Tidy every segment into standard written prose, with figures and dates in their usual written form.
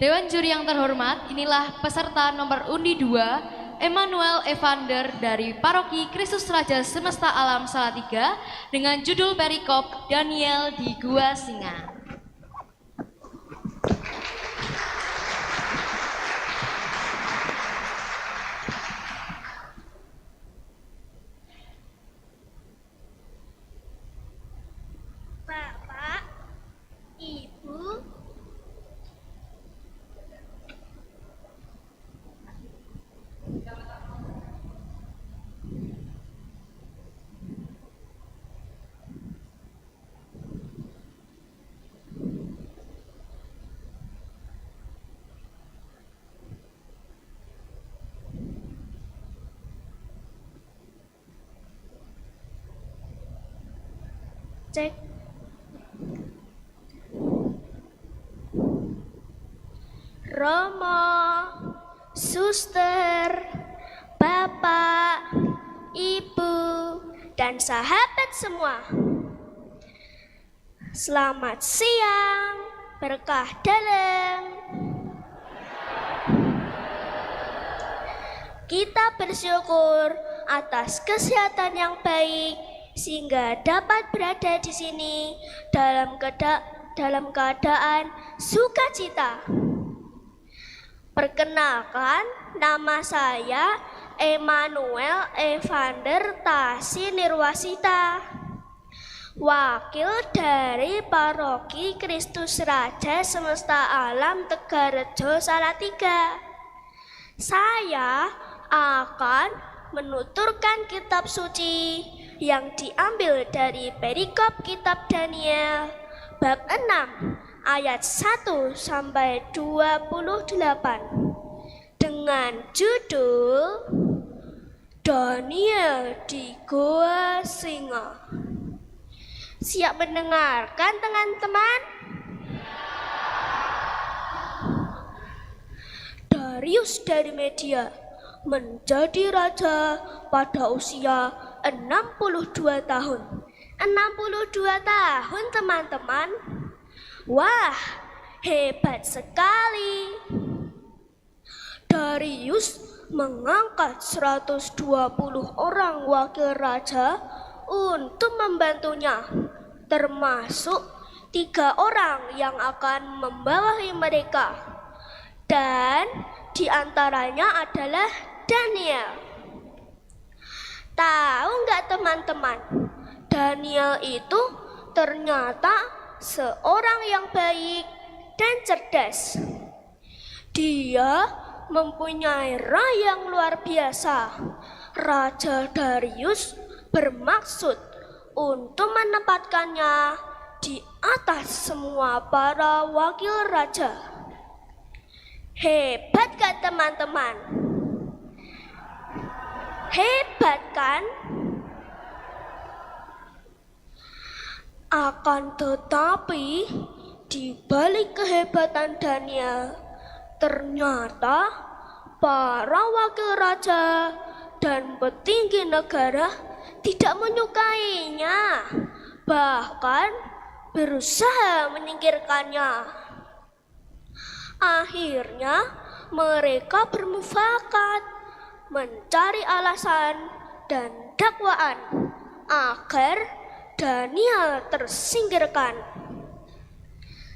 Dewan juri yang terhormat, inilah peserta nomor undi 2, Emmanuel Evander dari Paroki Kristus Raja Semesta Alam Salatiga dengan judul perikop Daniel di Gua Singa. Bapak, Ibu, cek. Romo, suster, bapak, ibu, dan sahabat semua. Selamat siang, berkah dalam. Kita bersyukur atas kesehatan yang baik sehingga dapat berada di sini dalam keadaan sukacita. Perkenalkan, nama saya Emmanuel Evander Tasi Nirwasita, wakil dari Paroki Kristus Raja Semesta Alam Tegarejo Salatiga. Saya akan menuturkan kitab suci yang diambil dari perikop kitab Daniel bab 6 ayat 1 sampai 28 dengan judul Daniel di Gua Singa. Siap mendengarkan teman-teman? Darius dari Media menjadi raja pada usia 62 tahun. 62 tahun teman-teman. Wah, hebat sekali. Darius mengangkat 120 orang wakil raja untuk membantunya, termasuk 3 orang yang akan membawahi mereka. Dan di antaranya adalah Daniel. Tahu nggak teman-teman, Daniel itu ternyata seorang yang baik dan cerdas. Dia mempunyai roh yang luar biasa. Raja Darius bermaksud untuk menempatkannya di atas semua para wakil raja. Hebat kan teman-teman? Hebat kan? Akan tetapi, di balik kehebatan Daniel, ternyata para wakil raja dan petinggi negara tidak menyukainya, bahkan berusaha menyingkirkannya. Akhirnya mereka bermufakat mencari alasan dan dakwaan agar Daniel tersingkirkan.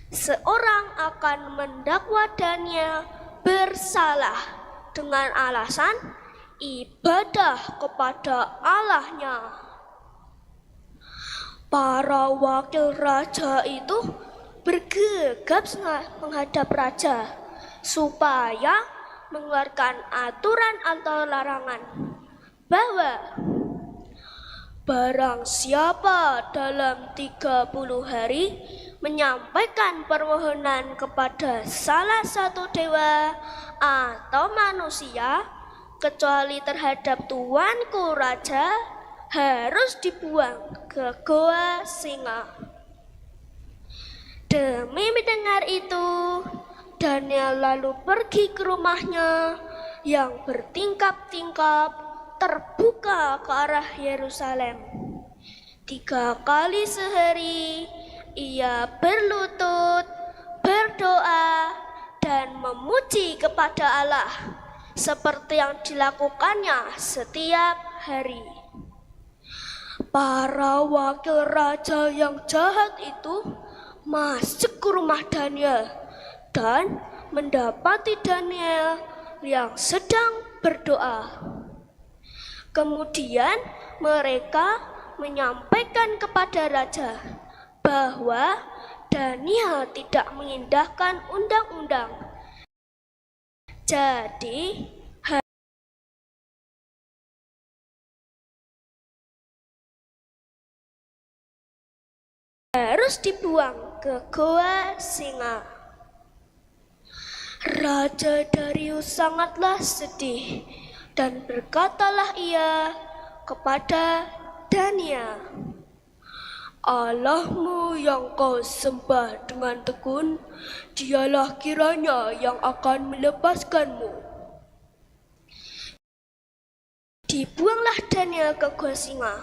Seorang akan mendakwa Daniel bersalah dengan alasan ibadah kepada Allahnya. Para wakil raja itu bergegap menghadap raja supaya mengeluarkan aturan atau larangan bahwa barang siapa dalam 30 hari menyampaikan permohonan kepada salah satu dewa atau manusia kecuali terhadap tuanku raja harus dibuang ke Gua Singa. Demi mendengar itu, Daniel lalu pergi ke rumahnya yang bertingkap-tingkap terbuka ke arah Yerusalem. 3 kali sehari ia berlutut, berdoa, dan memuji kepada Allah seperti yang dilakukannya setiap hari. Para wakil raja yang jahat itu masuk ke rumah Daniel dan mendapati Daniel yang sedang berdoa. Kemudian mereka menyampaikan kepada raja bahwa Daniel tidak mengindahkan undang-undang. Jadi harus dibuang ke goa singa. Raja Darius sangatlah sedih dan berkatalah ia kepada Daniel, Allahmu yang kau sembah dengan tekun, dialah kiranya yang akan melepaskanmu. Dibuanglah Daniel ke goa singa.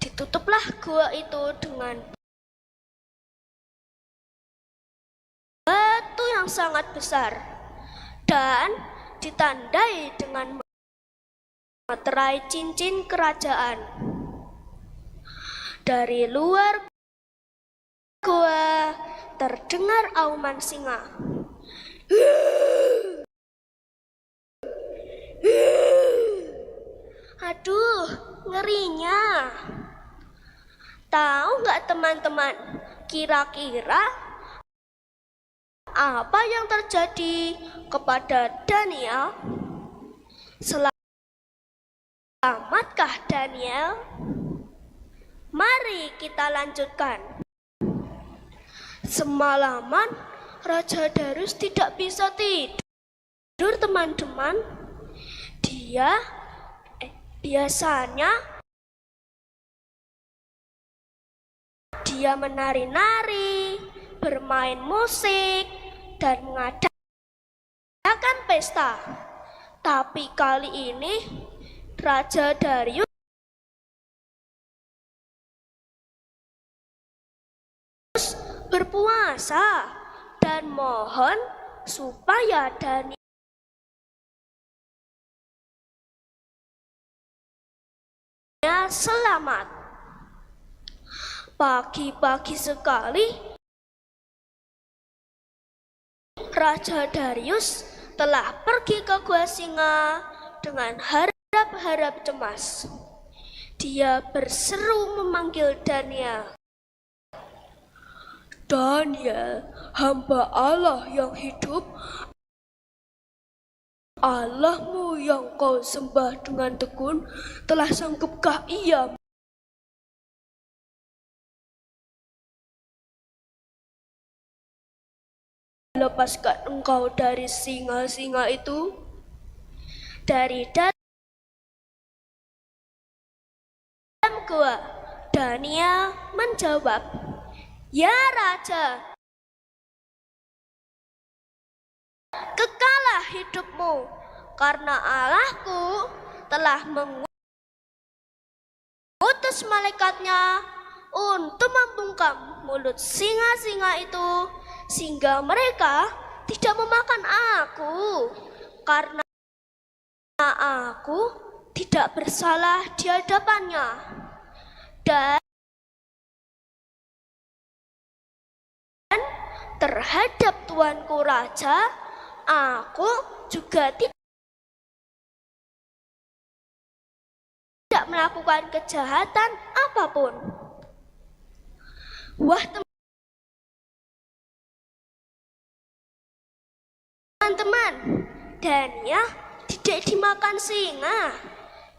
Ditutuplah goa itu dengan batu yang sangat besar dan ditandai dengan materai cincin kerajaan. Dari luar goa terdengar auman singa. Aduh, ngerinya. Tahu nggak teman-teman, kira-kira apa yang terjadi kepada Daniel? Selamatkah Daniel? Mari kita lanjutkan. Semalaman Raja Darius tidak bisa tidur, teman-teman. Biasanya dia menari-nari, bermain musik, dan mengadakan pesta. Tapi kali ini Raja Darius berpuasa dan mohon supaya Daniel selamat. Pagi-pagi sekali Raja Darius telah pergi ke goa singa dengan harap-harap cemas. Dia berseru memanggil Daniel. Daniel, hamba Allah yang hidup, Allahmu yang kau sembah dengan tekun, telah sanggupkah ia melepaskan engkau dari singa-singa itu? Dari dalam goa, Daniel menjawab, Ya Raja, kekalah hidupmu, karena Allahku telah mengutus malaikatnya untuk membungkam mulut singa-singa itu, sehingga mereka tidak memakan aku, karena aku tidak bersalah di hadapannya. Dan terhadap tuanku raja, aku juga tidak melakukan kejahatan apapun. Wah, teman-teman, Daniel tidak dimakan singa.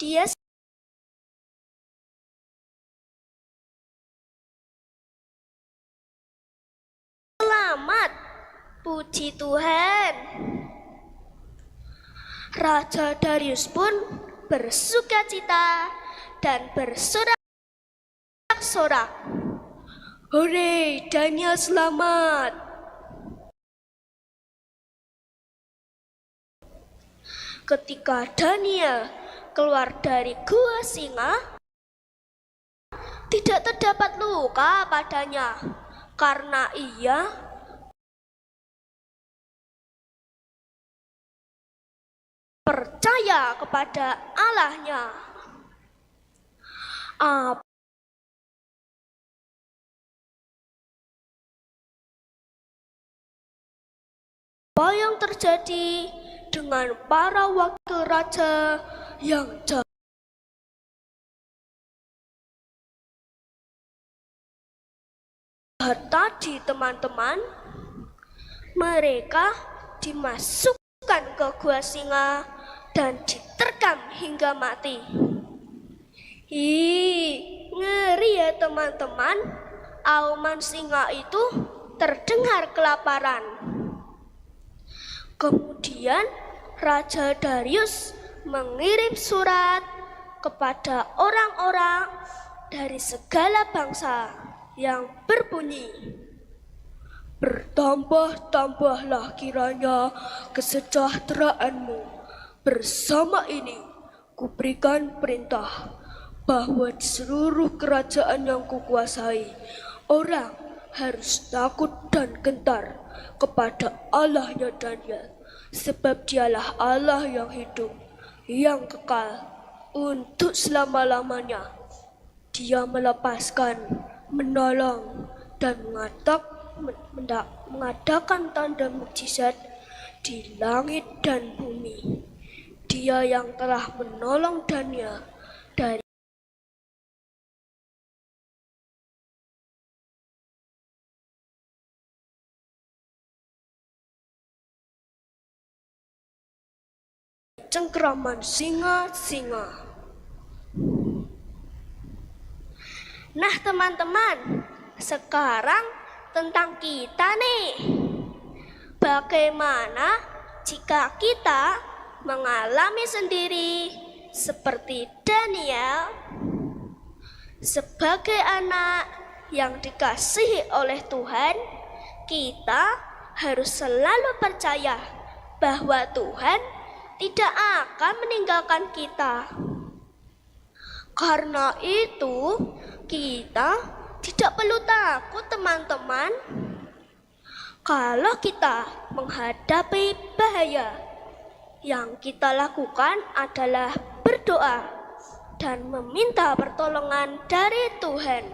Dia selamat. Puji Tuhan. Raja Darius pun bersukacita dan bersorak-sorak. Hore, Daniel selamat. Ketika Daniel keluar dari gua singa, tidak terdapat luka padanya, karena ia percaya kepada Allahnya. Apa yang terjadi dengan para wakil raja yang jahat tadi, teman-teman? Mereka dimasukkan ke gua singa dan diterkam hingga mati. Ngeri ya teman-teman. Auman singa itu terdengar kelaparan. Kemudian Raja Darius mengirim surat kepada orang-orang dari segala bangsa yang berbunyi, "Bertambah-tambahlah kiranya kesejahteraanmu. Bersama ini kuberikan perintah bahwa di seluruh kerajaan yang kukuasai, orang harus takut dan gentar kepada Allahnya Daniel, sebab dialah Allah yang hidup, yang kekal untuk selama-lamanya. Dia melepaskan, menolong, dan mengadakan tanda mukjizat di langit dan bumi. Dia yang telah menolong Daniel dari cengkeraman singa-singa." Nah teman-teman, sekarang tentang kita nih. Bagaimana jika kita mengalami sendiri seperti Daniel? Sebagai anak yang dikasihi oleh Tuhan, kita harus selalu percaya bahwa Tuhan tidak akan meninggalkan kita. Karena itu, kita tidak perlu takut, teman-teman. Kalau kita menghadapi bahaya, yang kita lakukan adalah berdoa dan meminta pertolongan dari Tuhan.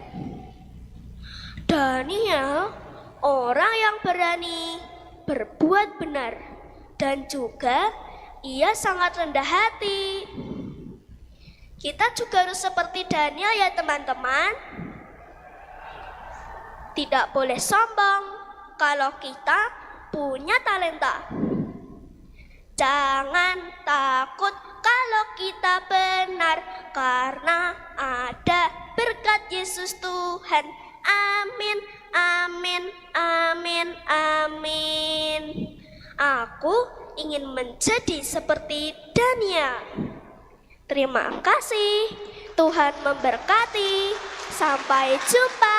Daniel, orang yang berani berbuat benar, dan juga ia sangat rendah hati. Kita juga harus seperti Daniel ya teman-teman. Tidak boleh sombong kalau kita punya talenta. Jangan takut kalau kita benar, karena ada berkat Yesus Tuhan. Amin, amin, amin, amin. Aku ingin menjadi seperti Daniel. Terima kasih. Tuhan memberkati. Sampai jumpa.